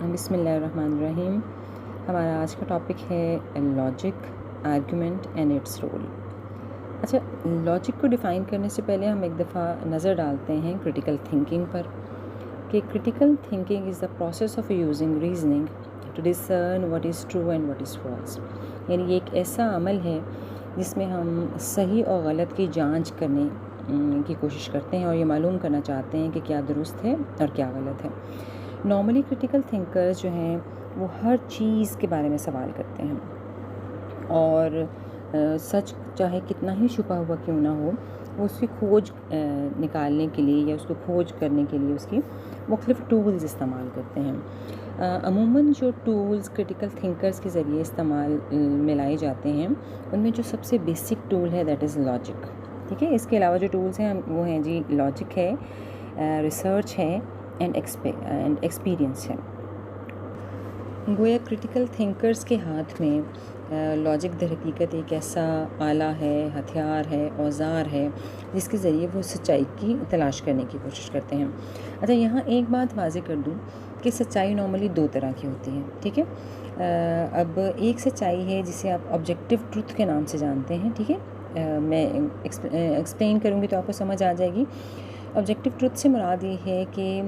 بسم اللہ الرحمن الرحیم. ہمارا آج کا ٹاپک ہے logic, argument and its role. اچھا، لاجک کو ڈیفائن کرنے سے پہلے ہم ایک دفعہ نظر ڈالتے ہیں کریٹیکل تھنکنگ پر کہ critical thinking is the process of using reasoning to discern what is true and what is false. یعنی یہ ایک ایسا عمل ہے جس میں ہم صحیح اور غلط کی جانچ کرنے کی کوشش کرتے ہیں اور یہ معلوم کرنا چاہتے ہیں کہ کیا درست ہے اور کیا غلط ہے. نارملی کریٹیکل تھنکرز جو ہیں وہ ہر چیز کے بارے میں سوال کرتے ہیں اور سچ چاہے کتنا ہی چھپا ہوا کیوں نہ ہو، وہ اس کی کھوج نکالنے کے لیے یا اس کو کھوج کرنے کے لیے اس کی مختلف ٹولز استعمال کرتے ہیں. عموماً جو ٹولز کریٹیکل تھنکرز کے ذریعے استعمال میں لائے جاتے ہیں ان میں جو سب سے بیسک ٹول ہے دیٹ از لاجک. ٹھیک ہے، اس کے علاوہ جو ٹولز ہیں وہ ہیں جی لاجک ہے، ریسرچ ہے اینڈ ایکسپیرئنس ہے. گویا کریٹیکل تھنکرز کے ہاتھ میں لاجک در حقیقت ایک ایسا آلہ ہے، ہتھیار ہے، اوزار ہے جس کے ذریعے وہ سچائی کی تلاش کرنے کی کوشش کرتے ہیں. اچھا، یہاں ایک بات واضح کر دوں کہ سچائی نارملی دو طرح کی ہوتی ہے. ٹھیک ہے، اب ایک سچائی ہے جسے آپ آبجیکٹیو ٹروتھ کے نام سے جانتے ہیں. ٹھیک ہے، میں ایکسپلین کروں گی تو آپ کو سمجھ آ جائے گی. آبجیکٹیو ٹروتھ سے مراد یہ ہے کہ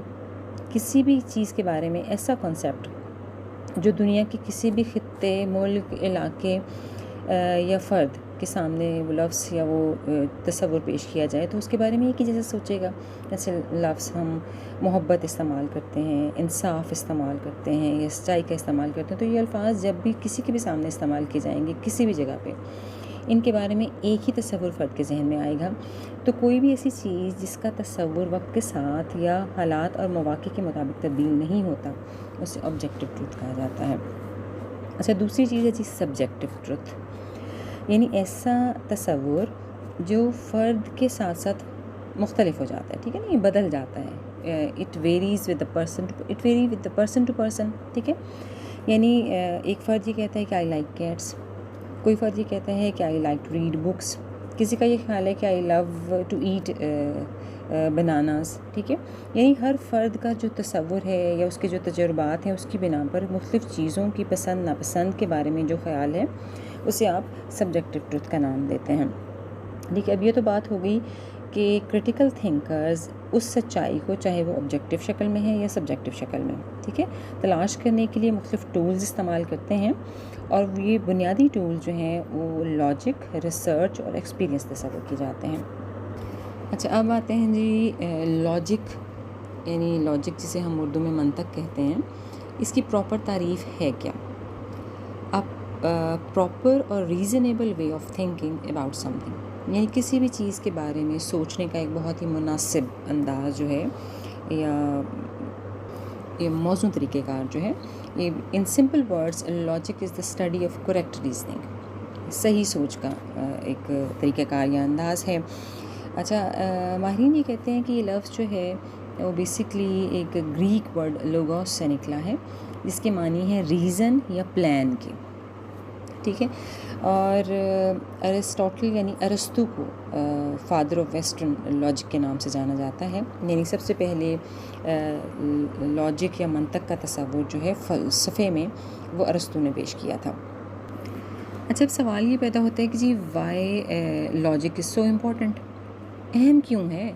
کسی بھی چیز کے بارے میں ایسا کنسیپٹ جو دنیا کے کسی بھی خطے، ملک، علاقے یا فرد کے سامنے وہ لفظ یا وہ تصور پیش کیا جائے تو اس کے بارے میں ایک ہی جیسے سوچے گا. جیسے لفظ ہم محبت استعمال کرتے ہیں، انصاف استعمال کرتے ہیں یا سچائی کا استعمال کرتے ہیں، تو یہ الفاظ جب بھی کسی کے بھی سامنے استعمال کیے جائیں گے کسی بھی جگہ پہ، ان کے بارے میں ایک ہی تصور فرد کے ذہن میں آئے گا. تو کوئی بھی ایسی چیز جس کا تصور وقت کے ساتھ یا حالات اور مواقع کے مطابق تبدیل نہیں ہوتا اسے آبجیکٹیو ٹروتھ کہا جاتا ہے. اچھا، دوسری چیز ہے جی سبجیکٹیو ٹروتھ، یعنی ایسا تصور جو فرد کے ساتھ ساتھ مختلف ہو جاتا ہے. ٹھیک ہے نا، یہ بدل جاتا ہے. It varies with the person to person. ٹھیک ہے، یعنی ایک فرد یہ کہتا ہے کہ آئی لائک کیٹس، کوئی فرد یہ کہتا ہے کہ I like to read books, کسی کا یہ خیال ہے کہ I love to eat bananas. ٹھیک ہے، یعنی ہر فرد کا جو تصور ہے یا اس کے جو تجربات ہیں اس کی بنا پر مختلف چیزوں کی پسند ناپسند کے بارے میں جو خیال ہے اسے آپ سبجیکٹیو ٹروتھ کا نام دیتے ہیں. ٹھیک ہے، اب یہ تو بات ہو گئی کہ کریٹیکل تھنکرز اس سچائی کو چاہے وہ آبجیکٹیو شکل میں ہے یا سبجیکٹیو شکل میں، ٹھیک ہے، تلاش کرنے کے لیے مختلف ٹولز استعمال کرتے ہیں اور یہ بنیادی ٹول جو ہیں وہ لاجک، ریسرچ اور ایکسپیرئنس تصور کیے جاتے ہیں. اچھا، اب آتے ہیں جی لاجک، یعنی لاجک جسے ہم اردو میں منطق کہتے ہیں، اس کی پراپر تعریف ہے کیا؟ پراپر اور reasonable way of thinking about some thing, یعنی کسی بھی چیز کے بارے میں سوچنے کا ایک بہت ہی مناسب انداز جو ہے یا یہ موزوں طریقہ کار جو ہے، یہ ان simple words logic is the study of correct reasoning, صحیح سوچ کا ایک طریقہ کار یا انداز ہے. اچھا، ماہرین یہ کہتے ہیں کہ یہ لفظ جو ہے وہ بیسکلی ایک گریک ورڈ لوگوس سے نکلا ہے جس کے معنی ہے ریزن یا پلان کی. ٹھیک ہے، اور ارسطوٹل یعنی ارسطو کو فادر آف ویسٹرن لاجک کے نام سے جانا جاتا ہے. یعنی سب سے پہلے لاجک یا منطق کا تصور جو ہے فلسفے میں وہ ارسطو نے پیش کیا تھا. اچھا، اب سوال یہ پیدا ہوتا ہے کہ جی why logic is so important, اہم کیوں ہے؟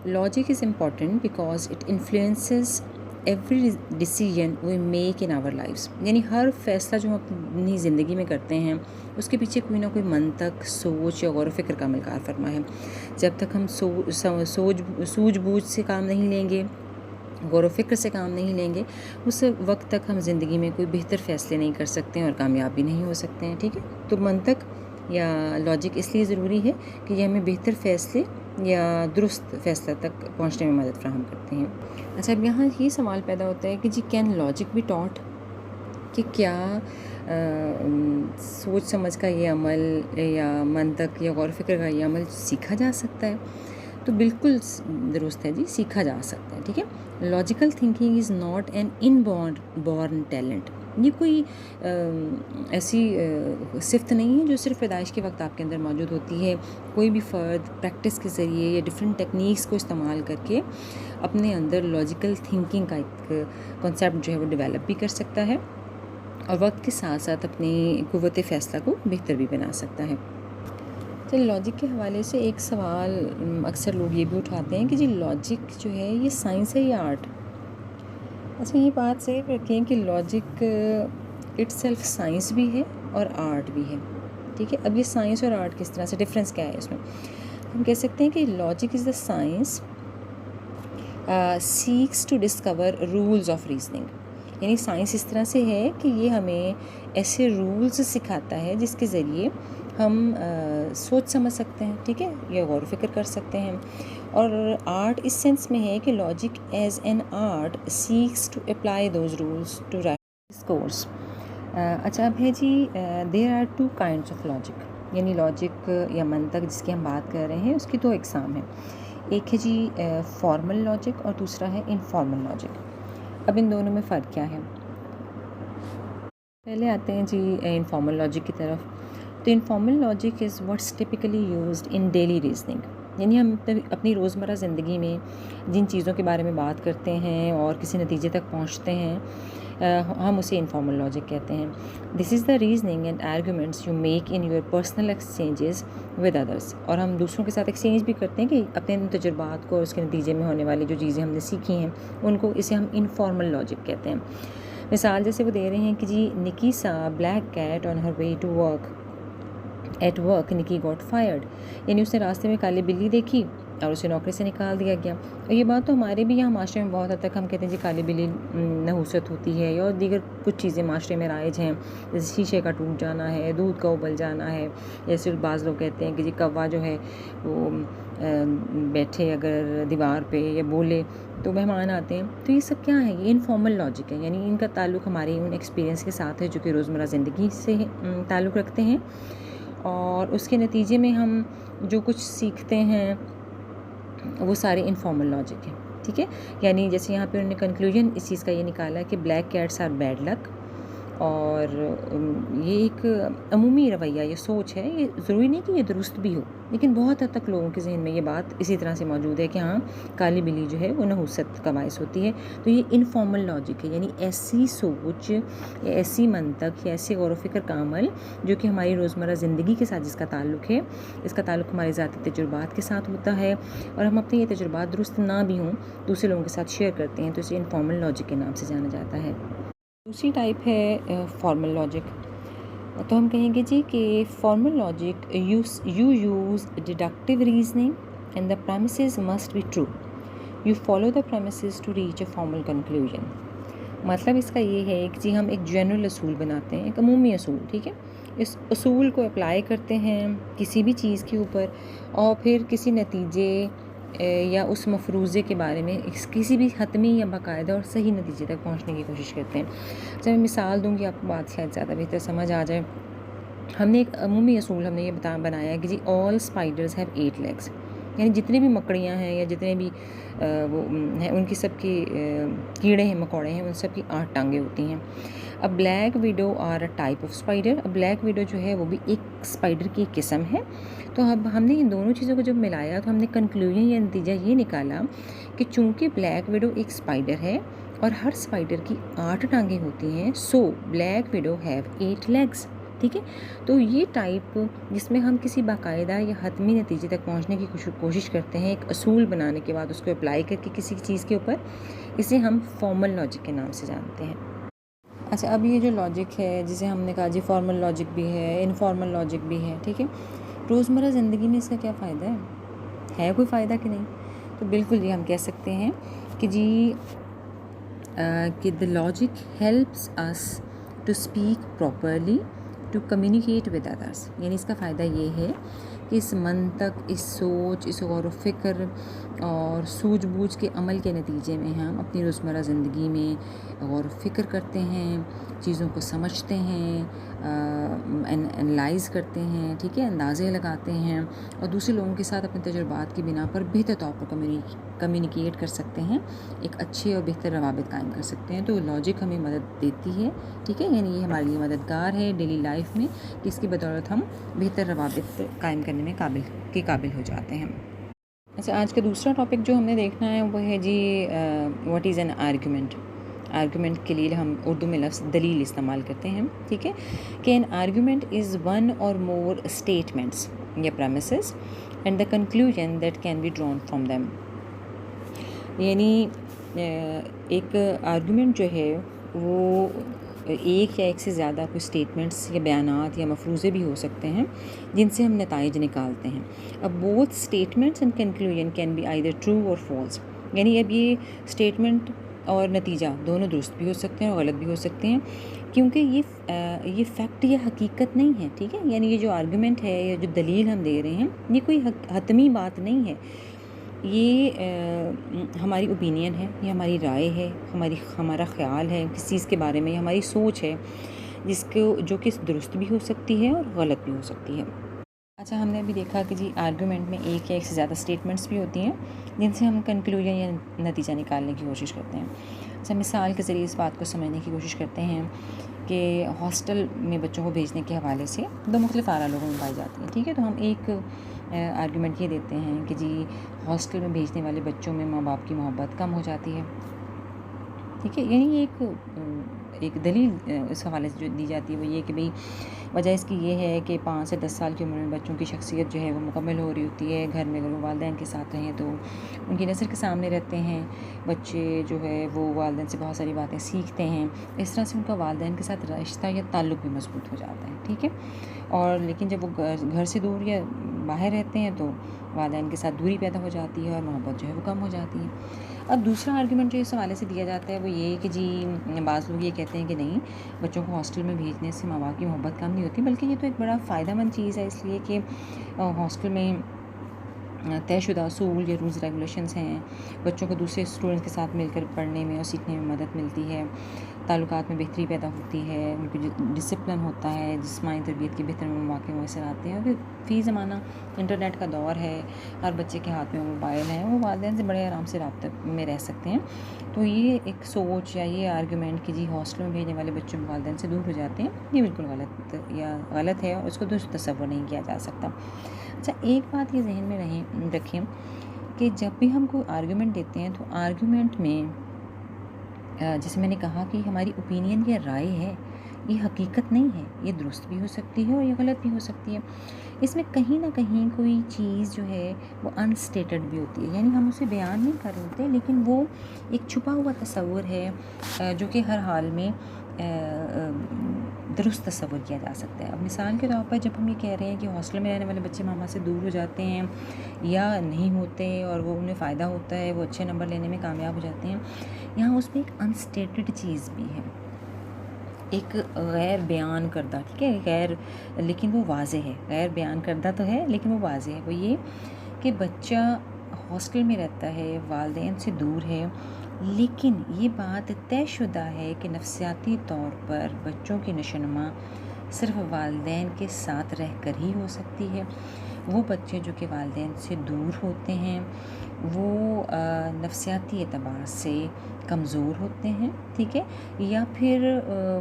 Logic is important because it influences every decision we make in our lives, یعنی ہر فیصلہ جو ہم اپنی زندگی میں کرتے ہیں اس کے پیچھے کوئی نہ کوئی منطق، سوچ یا غور و فکر کا عمل کار فرما ہے. جب تک ہم سوجھ بوجھ سے کام نہیں لیں گے، غور و فکر سے کام نہیں لیں گے، اس وقت تک ہم زندگی میں کوئی بہتر فیصلے نہیں کر سکتے ہیں اور کامیاب بھی نہیں ہو سکتے ہیں. ٹھیک ہے، تو منطق یا لاجک اس لیے ضروری ہے کہ یہ ہمیں بہتر فیصلے یا درست فیصلہ تک پہنچنے میں مدد فراہم کرتے ہیں. اچھا، اب یہاں یہ سوال پیدا ہوتا ہے کہ جی کین لاجک بی ٹاٹ، کہ کیا سوچ سمجھ کا یہ عمل یا منطق یا غور و فکر کا یہ عمل سیکھا جا سکتا ہے؟ تو بالکل درست ہے جی، سیکھا جا سکتا ہے. ٹھیک ہے. Logical thinking is not an in born talent. یہ کوئی ایسی صفت نہیں ہے جو صرف پیدائش کے وقت آپ کے اندر موجود ہوتی ہے. کوئی بھی فرد پریکٹس کے ذریعے یا ڈفرینٹ ٹیکنیکس کو استعمال کر کے اپنے اندر لاجیکل تھنکنگ کا ایک کنسیپٹ جو ہے وہ ڈیولپ بھی کر سکتا ہے اور وقت کے ساتھ ساتھ اپنی قوت فیصلہ کو بہتر بھی بنا سکتا ہے. چلیے لاجک کے حوالے سے ایک سوال اکثر لوگ یہ بھی اٹھاتے ہیں کہ جی لاجک جو ہے یہ سائنس ہے یا آرٹ؟ اچھا یہ بات صحیح رکھیں کہ لاجک اٹ سیلف سائنس بھی ہے اور آرٹ بھی ہے. ٹھیک ہے. اب یہ سائنس اور آرٹ کس طرح سے ڈفرینس کیا ہے اس میں؟ ہم کہہ سکتے ہیں کہ logic is the science seeks to discover rules of reasoning. یعنی سائنس اس طرح سے ہے کہ یہ ہمیں ایسے رولز سکھاتا ہے جس کے ذریعے ہم سوچ سمجھ سکتے ہیں. ٹھیک ہے. یا غور و فکر کر سکتے ہیں. اور آرٹ اس سینس میں ہے کہ logic is an art seeks to apply those rules to discourse. اچھا اب ہے جی there are two kinds of logic. یعنی لاجک یا منطق جس کی ہم بات کر رہے ہیں اس کی دو اقسام ہیں. ایک ہے جی فارمل لاجک اور دوسرا ہے انفارمل لاجک. اب ان دونوں میں فرق کیا ہے؟ پہلے آتے ہیں جی انفارمل لاجک کی طرف. تو informal logic is what's typically used in daily reasoning. یعنی ہم اپنی روزمرہ زندگی میں جن چیزوں کے بارے میں بات کرتے ہیں اور کسی نتیجے تک پہنچتے ہیں ہم اسے انفارمل لاجک کہتے ہیں. This is the reasoning and arguments you make in your personal exchanges with others. اور ہم دوسروں کے ساتھ ایکسچینج بھی کرتے ہیں کہ اپنے تجربات کو اور اس کے نتیجے میں ہونے والی جو چیزیں ہم نے سیکھی ہیں ان کو اسے ہم انفارمل لاجک کہتے ہیں. مثال جیسے وہ دے رہے ہیں کہ جی Nicky saw black cat on her way to work. At work Nicky got fired. یعنی اس نے راستے میں کالی بلی دیکھی اور اسے نوکری سے نکال دیا گیا. اور یہ بات تو ہمارے بھی یہاں معاشرے میں بہت حد تک ہم کہتے ہیں جی کالی بلی نحوست ہوتی ہے اور دیگر کچھ چیزیں معاشرے میں رائج ہیں جیسے شیشے کا ٹوٹ جانا ہے, دودھ کا ابل جانا ہے. جیسے بعض لوگ کہتے ہیں کہ جی کوا جو ہے وہ بیٹھے اگر دیوار پہ یا بولے تو مہمان آتے ہیں. تو یہ سب کیا ہے؟ یہ انفارمل لاجک ہے. یعنی ان کا تعلق ہمارے ان ایکسپیرینس کے ساتھ ہے جو کہ روزمرہ زندگی سے تعلق رکھتے ہیں اور اس کے نتیجے میں ہم جو کچھ سیکھتے ہیں وہ سارے انفارمل لاجک ہیں. ٹھیک ہے. یعنی جیسے یہاں پہ انہوں نے کنکلوژن اس چیز کا یہ نکالا کہ black cats are bad luck. اور یہ ایک عمومی رویہ یہ سوچ ہے. یہ ضروری نہیں کہ یہ درست بھی ہو لیکن بہت حد تک لوگوں کے ذہن میں یہ بات اسی طرح سے موجود ہے کہ ہاں کالی بلی جو ہے وہ نحوست کا باعث ہوتی ہے. تو یہ انفارمل لاجک ہے. یعنی ایسی سوچ یا ایسی منطق یا ایسی غور و فکر کا عمل جو کہ ہماری روزمرہ زندگی کے ساتھ جس کا تعلق ہے, اس کا تعلق ہمارے ذاتی تجربات کے ساتھ ہوتا ہے اور ہم اپنے یہ تجربات درست نہ بھی ہوں دوسرے لوگوں کے ساتھ شیئر کرتے ہیں تو اسے انفارمل لاجک کے نام سے جانا جاتا ہے. دوسری ٹائپ ہے فارمل لاجک. تو ہم کہیں گے جی کہ formal logic you use deductive reasoning and the premises must be true. You follow the premises to reach a formal conclusion. مطلب اس کا یہ ہے کہ جی ہم ایک جنرل اصول بناتے ہیں, ایک عمومی اصول. ٹھیک ہے. اس اصول کو اپلائی کرتے ہیں کسی بھی چیز کے اوپر اور پھر کسی نتیجے یا اس مفروضے کے بارے میں کسی بھی حتمی یا باقاعدہ اور صحیح نتیجے تک پہنچنے کی کوشش کرتے ہیں. جب میں مثال دوں گی آپ کو بات شاید زیادہ بہتر سمجھ آ جائے. ہم نے ایک عمومی اصول ہم نے یہ بنایا ہے کہ جی آل اسپائڈرز ہیو 8 لیگس. یعنی جتنے بھی مکڑیاں ہیں یا جتنے بھی وہ ہیں ان کی سب کی کیڑے ہیں مکوڑے ہیں ان سب کی 8 ٹانگیں ہوتی ہیں. اب black widow are a type of spider. اب بلیک ویڈو جو ہے وہ بھی ایک اسپائڈر کی ایک قسم ہے. تو اب ہم نے ان دونوں چیزوں کو جب ملایا تو ہم نے کنکلوژن یا نتیجہ یہ نکالا کہ چونکہ بلیک ویڈو ایک اسپائڈر ہے اور ہر اسپائڈر کی 8 ٹانگیں ہوتی ہیں سو بلیک ویڈو ہیو 8 لیگس. ٹھیک ہے. تو یہ ٹائپ جس میں ہم کسی باقاعدہ یا حتمی نتیجے تک پہنچنے کی کوشش کرتے ہیں ایک اصول بنانے کے بعد اس کو اپلائی کر کے کسی چیز کے اوپر, اسے ہم فارمل لاجک کے نام سے جانتے ہیں. اچھا اب یہ جو لاجک ہے جسے ہم نے کہا جی فارمل لاجک بھی ہے انفارمل لاجک بھی ہے. ٹھیک ہے. روزمرہ زندگی میں اس کا کیا فائدہ ہے کوئی فائدہ کہ نہیں؟ تو بالکل یہ ہم کہہ سکتے ہیں کہ جی کہ the logic helps us to speak properly to communicate with others. یعنی اس کا فائدہ یہ ہے کہ اس منطق, اس سوچ, اس غور و فکر اور سوجھ بوجھ کے عمل کے نتیجے میں ہم اپنی روزمرہ زندگی میں غور و فکر کرتے ہیں، چیزوں کو سمجھتے ہیں، انالائز کرتے ہیں، ٹھیک ہے، اندازے لگاتے ہیں اور دوسرے لوگوں کے ساتھ اپنے تجربات کی بنا پر بہتر طور پر کمیونیکیٹ کر سکتے ہیں، ایک اچھے اور بہتر روابط قائم کر سکتے ہیں. تو لاجک ہمیں مدد دیتی ہے، ٹھیک ہے، یعنی یہ ہمارے لیے مددگار ہے ڈیلی لائف میں کہ اس کی بدولت ہم بہتر روابط قائم کرنے میں قابل ہو جاتے ہیں. اچھا، آج کا دوسرا ٹاپک جو ہم نے دیکھنا ہے وہ ہے جی what is an argument. Argument کے لیے ہم اردو میں لفظ دلیل استعمال کرتے ہیں، ٹھیک ہے، کہ an argument is one or more statements یا premises and the conclusion that can be drawn from them. یعنی ایک آرگیومنٹ جو ہے وہ ایک یا ایک سے زیادہ کوئی اسٹیٹمنٹس یا بیانات یا مفروضے بھی ہو سکتے ہیں جن سے ہم نتائج نکالتے ہیں. اب both statements and conclusion can be either true or false. یعنی اب یہ اسٹیٹمنٹ اور نتیجہ دونوں درست بھی ہو سکتے ہیں اور غلط بھی ہو سکتے ہیں، کیونکہ یہ فیکٹ یا حقیقت نہیں ہے، ٹھیک ہے. یعنی یہ جو آرگیومنٹ ہے یا جو دلیل ہم دے رہے ہیں یہ کوئی حتمی بات نہیں ہے، یہ ہماری اوپینین ہے، یہ ہماری رائے ہے، ہمارا خیال ہے کس چیز کے بارے میں، یہ ہماری سوچ ہے جو کہ درست بھی ہو سکتی ہے اور غلط بھی ہو سکتی ہے. اچھا، ہم نے ابھی دیکھا کہ جی آرگیومنٹ میں ایک یا ایک سے زیادہ اسٹیٹمنٹس بھی ہوتی ہیں جن سے ہم کنکلوژن یا نتیجہ نکالنے کی کوشش کرتے ہیں. اچھا، مثال کے ذریعے اس بات کو سمجھنے کی کوشش کرتے ہیں کہ ہاسٹل میں بچوں کو بھیجنے کے حوالے سے دو مختلف آراء لوگوں میں پائی جاتی ہیں، ٹھیک ہے. تو ہم ایک آرگیومنٹ یہ دیتے ہیں کہ جی ہاسٹل میں بھیجنے والے بچوں میں ماں باپ کی محبت کم ہو جاتی ہے، ٹھیک ہے. یعنی ایک دلیل اس حوالے سے جو دی جاتی ہے وہ یہ کہ بھئی وجہ اس کی یہ ہے کہ 5 سے 10 سال کی عمر میں بچوں کی شخصیت جو ہے وہ مکمل ہو رہی ہوتی ہے. گھر میں اگر وہ والدین کے ساتھ رہیں تو ان کی نظر کے سامنے رہتے ہیں، بچے جو ہے وہ والدین سے بہت ساری باتیں سیکھتے ہیں، اس طرح سے ان کا والدین کے ساتھ رشتہ یا تعلق بھی مضبوط ہو جاتا ہے، ٹھیک ہے. اور لیکن جب وہ گھر سے دور یا باہر رہتے ہیں تو والدین کے ساتھ دوری پیدا ہو جاتی ہے اور محبت جو ہے وہ کم ہو جاتی ہے. اب دوسرا آرگیومنٹ جو اس حوالے سے دیا جاتا ہے وہ یہ کہ جی بعض لوگ یہ کہتے ہیں کہ نہیں، بچوں کو ہاسٹل میں بھیجنے سے ماں باپ کی محبت کم نہیں ہوتی، بلکہ یہ تو ایک بڑا فائدہ مند چیز ہے، اس لیے کہ ہاسٹل میں طے شدہ اصول یا رولز ریگولیشنز ہیں، بچوں کو دوسرے اسٹوڈنٹس کے ساتھ مل کر پڑھنے میں اور سیکھنے میں مدد ملتی ہے، تعلقات میں بہتری پیدا ہوتی ہے، ان کو ڈسپلن ہوتا ہے، جسمانی تربیت کے بہتر مواقع میسر آتے ہیں. اور فی زمانہ انٹرنیٹ کا دور ہے، ہر بچے کے ہاتھ میں موبائل ہے، وہ والدین سے بڑے آرام سے رابطے میں رہ سکتے ہیں. تو یہ ایک سوچ یا یہ آرگیومنٹ کہ جی ہاسٹل میں بھیجنے والے بچوں میں والدین سے دور ہو جاتے ہیں، یہ بالکل غلط ہے اور اس کو درست تصور نہیں کیا جا سکتا. اچھا، ایک بات یہ ذہن میں رکھیں کہ جب بھی ہم کوئی آرگیومنٹ دیتے ہیں تو آرگیومنٹ میں جیسے میں نے کہا کہ ہماری اوپینین یا رائے ہے، یہ حقیقت نہیں ہے، یہ درست بھی ہو سکتی ہے اور یہ غلط بھی ہو سکتی ہے. اس میں کہیں نہ کہیں کوئی چیز جو ہے وہ انسٹیٹڈ بھی ہوتی ہے، یعنی ہم اسے بیان نہیں کر رہے ہوتے لیکن وہ ایک چھپا ہوا تصور ہے جو کہ ہر حال میں درست تصور کیا جا سکتا ہے. اب مثال کے طور پر جب ہم یہ کہہ رہے ہیں کہ ہاسٹل میں رہنے والے بچے ماں باپ سے دور ہو جاتے ہیں یا نہیں ہوتے اور وہ انہیں فائدہ ہوتا ہے، وہ اچھے نمبر لینے میں کامیاب ہو جاتے ہیں، یہاں اس میں ایک انسٹیٹڈ چیز بھی ہے، ایک غیر بیان کردہ، ٹھیک ہے، لیکن وہ واضح ہے، غیر بیان کردہ تو ہے لیکن وہ واضح ہے. وہ یہ کہ بچہ ہاسٹل میں رہتا ہے، والدین سے دور ہے، لیکن یہ بات طے شدہ ہے کہ نفسیاتی طور پر بچوں کی نشوونما صرف والدین کے ساتھ رہ کر ہی ہو سکتی ہے. وہ بچے جو کہ والدین سے دور ہوتے ہیں وہ نفسیاتی اعتبار سے کمزور ہوتے ہیں، ٹھیک ہے، یا پھر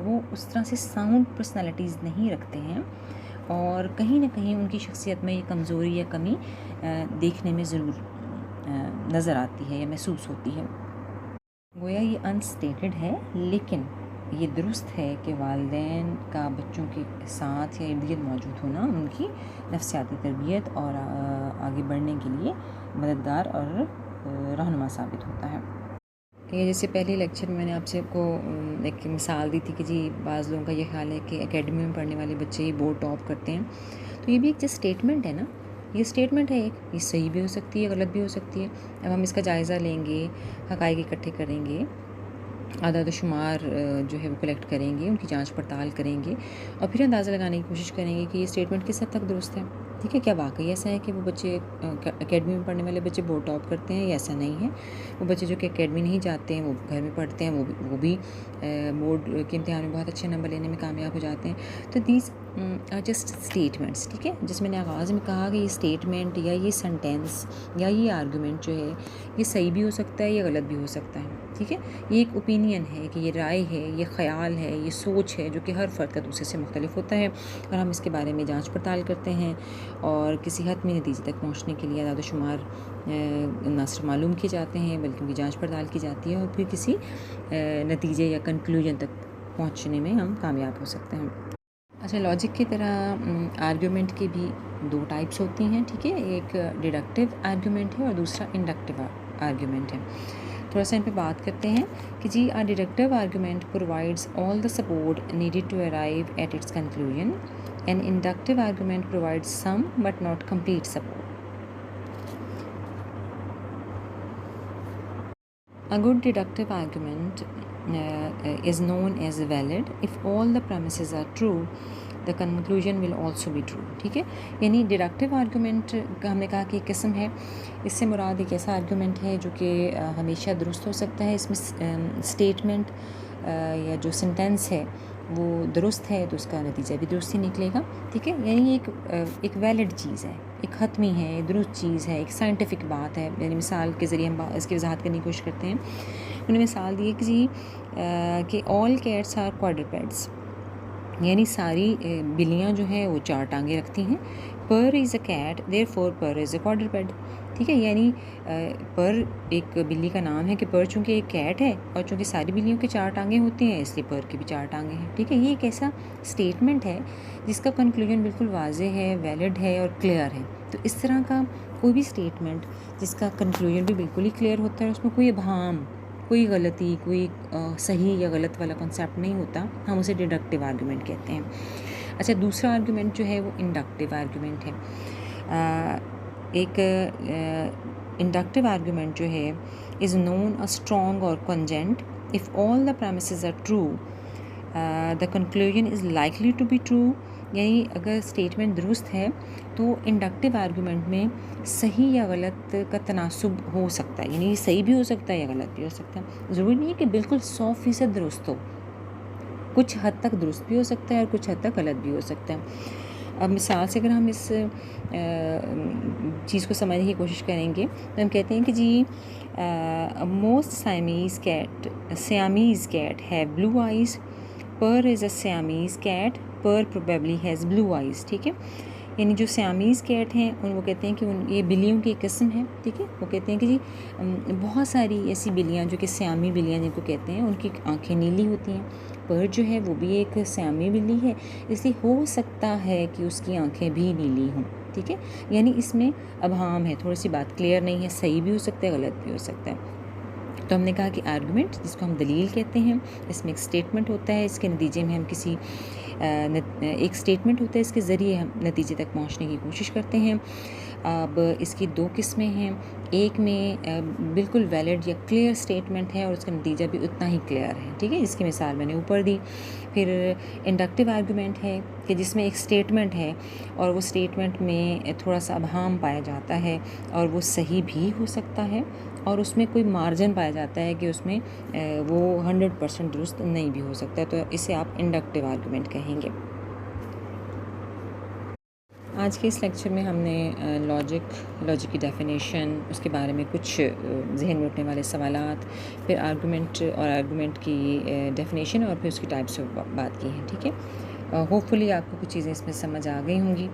وہ اس طرح سے ساؤنڈ پرسنالٹیز نہیں رکھتے ہیں اور کہیں نہ کہیں ان کی شخصیت میں یہ کمزوری یا کمی دیکھنے میں ضرور نظر آتی ہے یا محسوس ہوتی ہے. گویا یہ انسٹیٹڈ ہے لیکن یہ درست ہے کہ والدین کا بچوں کے ساتھ یا ارد گرد موجود ہونا ان کی نفسیاتی تربیت اور آگے بڑھنے کے لیے مددگار اور رہنما ثابت ہوتا ہے. یہ جیسے پہلے لیکچر میں نے آپ سے کو ایک مثال دی تھی کہ جی بعض لوگوں کا یہ خیال ہے کہ اکیڈمی میں پڑھنے والے بچے ہی بورڈ ٹاپ کرتے ہیں، تو یہ بھی ایک جس اسٹیٹمنٹ ہے نا، یہ اسٹیٹمنٹ ہے ایک، یہ صحیح بھی ہو سکتی ہے، غلط بھی ہو سکتی ہے. اب ہم اس کا جائزہ لیں گے، حقائق اکٹھے کریں گے، اعداد و شمار جو ہے وہ کلیکٹ کریں گے، ان کی جانچ پڑتال کریں گے اور پھر اندازہ لگانے کی کوشش کریں گے کہ یہ اسٹیٹمنٹ کس حد تک درست ہے. ٹھیک ہے. کیا واقعی ایسا ہے کہ وہ بچے اکیڈمی میں پڑھنے والے بچے بورڈ ٹاپ کرتے ہیں؟ یا ایسا نہیں ہے. وہ بچے جو کہ اکیڈمی نہیں جاتے ہیں وہ گھر میں پڑھتے ہیں وہ بھی بورڈ کے امتحان میں بہت اچھے نمبر لینے میں کامیاب ہو جاتے ہیں. تو دیز آر جسٹ اسٹیٹمنٹس. ٹھیک ہے. جس میں نے آغاز میں کہا کہ یہ اسٹیٹمنٹ یا یہ سنٹینس یا یہ آرگومنٹ جو ہے یہ صحیح بھی ہو سکتا ہے یا غلط بھی ہو سکتا ہے. ٹھیک ہے. یہ ایک اوپینین ہے کہ یہ رائے ہے، یہ خیال ہے، یہ سوچ ہے جو کہ ہر فرد کا دوسرے سے مختلف ہوتا ہے، اور ہم اس کے بارے میں جانچ پڑتال کرتے ہیں اور کسی حتمی نتیجے تک پہنچنے کے لیے اعداد و شمار نہ صرف معلوم کیے جاتے ہیں بلکہ ان کی جانچ پڑتال کی جاتی ہے، اور پھر کسی نتیجے یا کنکلوژن تک پہنچنے میں ہم کامیاب ہو سکتے ہیں. اچھا، لاجک کی طرح آرگیومنٹ کی بھی دو ٹائپس ہوتی ہیں. ٹھیک ہے. ایک ڈیڈکٹیو آرگیومنٹ ہے اور دوسرا انڈکٹیو آرگیومنٹ ہے. تھوڑا سا ان پہ بات کرتے ہیں کہ جی a deductive argument provides all the support needed to arrive at its conclusion. An inductive argument provides some but not complete support. A good deductive argument is known as valid if all the premises are true. The conclusion will also be true. ٹھیک ہے. یعنی deductive argument کا ہم نے کہا کہ ایک قسم ہے. اس سے مراد ایک ایسا آرگومنٹ ہے جو کہ ہمیشہ درست ہو سکتا ہے. اس میں اسٹیٹمنٹ یا جو سینٹینس ہے وہ درست ہے تو اس کا نتیجہ بھی درست ہی نکلے گا. ٹھیک ہے. یعنی ایک ویلڈ چیز ہے، ایک حتمی ہے، درست چیز ہے، ایک سائنٹیفک بات ہے. یعنی مثال کے ذریعے ہم اس کی وضاحت کرنے کی کوشش کرتے ہیں. انہوں نے مثال دی ہے کہ جی کہ آل کیٹس آر کوادرپیڈس. یعنی ساری بلیاں جو ہیں وہ چار ٹانگیں رکھتی ہیں. پر is a cat there four per is اے کوادرپیڈ. ٹھیک ہے. یعنی پر ایک بلی کا نام ہے کہ پر چونکہ ایک کیٹ ہے اور چونکہ ساری بلیوں کی چار ٹانگیں ہوتی ہیں اس لیے پر کی بھی چار ٹانگیں ہیں. ٹھیک ہے. یہ ایک ایسا اسٹیٹمنٹ ہے جس کا کنکلوژن بالکل واضح ہے، ویلڈ ہے اور کلیئر ہے. تو اس طرح کا کوئی بھی اسٹیٹمنٹ جس کا کنکلوژن بھی بالکل ہی کلیئر ہوتا ہے، اس میں کوئی ابہام، کوئی غلطی، کوئی صحیح یا غلط والا کنسیپٹ نہیں ہوتا، ہم اسے ڈیڈکٹیو آرگومنٹ کہتے ہیں. اچھا، دوسرا آرگومنٹ جو ہے وہ انڈکٹیو آرگومنٹ ہے. ایک انڈکٹیو آرگومنٹ جو ہے از نون a strong or cogent if all the premises are true the conclusion is likely to be true. یعنی اگر اسٹیٹمنٹ درست ہے تو انڈکٹیو آرگومنٹ میں صحیح یا غلط کا تناسب ہو سکتا ہے. یعنی یہ صحیح بھی ہو سکتا ہے یا غلط بھی ہو سکتا ہے. ضروری نہیں ہے کہ بالکل 100% درست ہو. کچھ حد تک درست بھی ہو سکتا ہے اور کچھ حد تک غلط بھی ہو سکتا ہے. اب مثال سے اگر ہم اس چیز کو سمجھنے کی کوشش کریں گے تو ہم کہتے ہیں کہ جی most Siamese cat have blue eyes. Pur is a Siamese cat. Pur probably has blue eyes. ٹھیک ہے. یعنی جو سیامیز کیٹ ہیں وہ کہتے ہیں کہ یہ بلیوں کی ایک قسم ہے. ٹھیک ہے. وہ کہتے ہیں کہ جی بہت ساری ایسی بلیاں جو کہ سیامی بلیاں جن کو کہتے ہیں ان کی آنکھیں نیلی ہوتی ہیں. پر جو ہے وہ بھی ایک سیامی بلی ہے، اس لیے ہو سکتا ہے کہ اس کی آنکھیں بھی نیلی ہوں. ٹھیک ہے. یعنی اس میں ابہام ہے، تھوڑی سی بات کلیئر نہیں ہے، صحیح بھی ہو سکتا ہے، غلط بھی ہو سکتا ہے. تو ہم نے کہا کہ آرگومنٹ جس کو ہم دلیل کہتے ہیں، اس میں ایک اسٹیٹمنٹ ہوتا ہے، اس کے نتیجے میں ہم کسی ایک اسٹیٹمنٹ ہوتا ہے، اس کے ذریعے ہم نتیجے تک پہنچنے کی کوشش کرتے ہیں. اب اس کی دو قسمیں ہیں. ایک میں بالکل ویلڈ یا کلیئر اسٹیٹمنٹ ہے اور اس کا نتیجہ بھی اتنا ہی کلیئر ہے. ٹھیک ہے. اس کی مثال میں نے اوپر دی. پھر انڈکٹیو آرگومنٹ ہے کہ جس میں ایک اسٹیٹمنٹ ہے اور وہ اسٹیٹمنٹ میں تھوڑا سا ابہام پایا جاتا ہے اور وہ صحیح بھی ہو سکتا ہے اور اس میں کوئی مارجن پایا جاتا ہے کہ اس میں وہ 100% درست نہیں بھی ہو سکتا ہے. تو اسے آپ انڈکٹیو آرگومنٹ کہیں گے. آج کے اس لیکچر میں ہم نے لاجک کی ڈیفینیشن، اس کے بارے میں کچھ ذہن میں اٹھنے والے سوالات، پھر آرگومنٹ کی ڈیفینیشن اور پھر اس کی ٹائپس پر بات کی ہے. ٹھیک ہے. ہوپ فلی آپ کو کچھ چیزیں اس میں سمجھ آ گئی ہوں گی.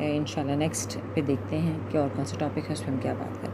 انشاءاللہ نیکسٹ پہ دیکھتے ہیں کہ اور کون سا ٹاپک ہے، اس پہ ہم کیا بات کریں.